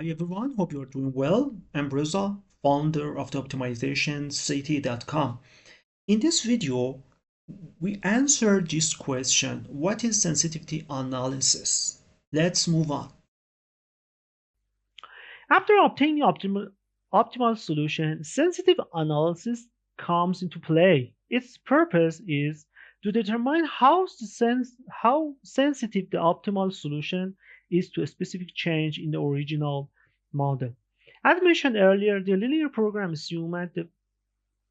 Hi everyone, hope you're doing well. I'm Reza, founder of the OptimizationCity.com. In this video, we answer this question: what is sensitivity analysis? Let's move on. After obtaining optimal solution, sensitive analysis comes into play. Its purpose is to determine how sensitive the optimal solution is to a specific change in the original model. As mentioned earlier, the linear program assumes that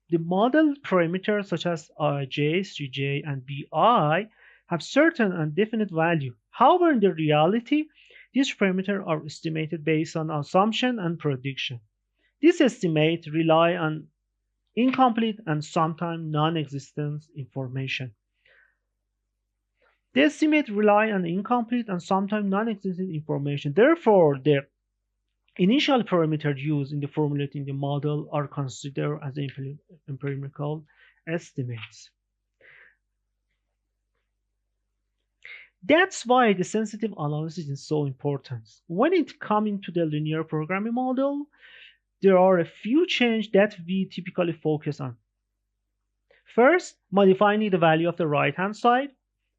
the model parameters such as ij, cj, and bi have certain and definite value. However, in the reality, these parameters are estimated based on assumption and prediction. These estimates rely on incomplete and sometimes non-existent information. The estimates rely on incomplete and sometimes non-existent information. Therefore, the initial parameters used in the formulating the model are considered as empirical estimates. That's why the sensitive analysis is so important. When it comes to the linear programming model, there are a few changes that we typically focus on. First, modifying the value of the right-hand side.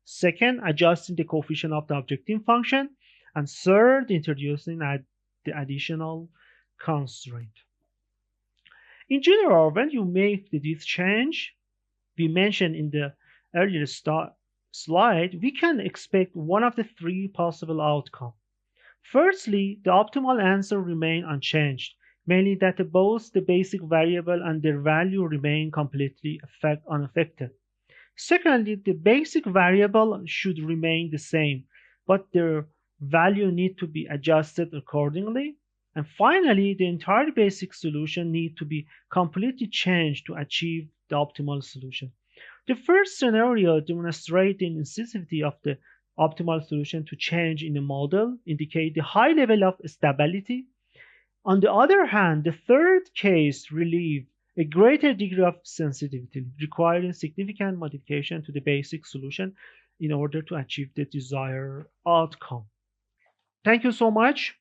Second, adjusting the coefficient of the objective function. And third, introducing the additional constraint. In general, when you make this change, we mentioned in the earlier slide, we can expect one of the three possible outcomes. Firstly, the optimal answer remain unchanged, meaning that both the basic variable and their value remain completely unaffected. Secondly, the basic variable should remain the same, but their value need to be adjusted accordingly. And finally, the entire basic solution need to be completely changed to achieve the optimal solution. The first scenario demonstrates the necessity of the optimal solution to change in the model, indicate the high level of stability. On the other hand, the third case relieves a greater degree of sensitivity, requiring significant modification to the basic solution in order to achieve the desired outcome. Thank you so much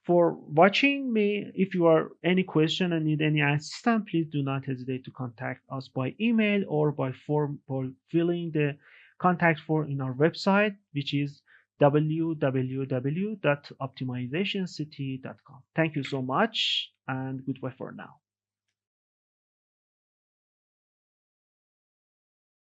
for watching me. If you are any question and need any assistance, please do not hesitate to contact us by email or by filling the contact form in our website, which is www.optimizationcity.com. Thank you so much and goodbye for now.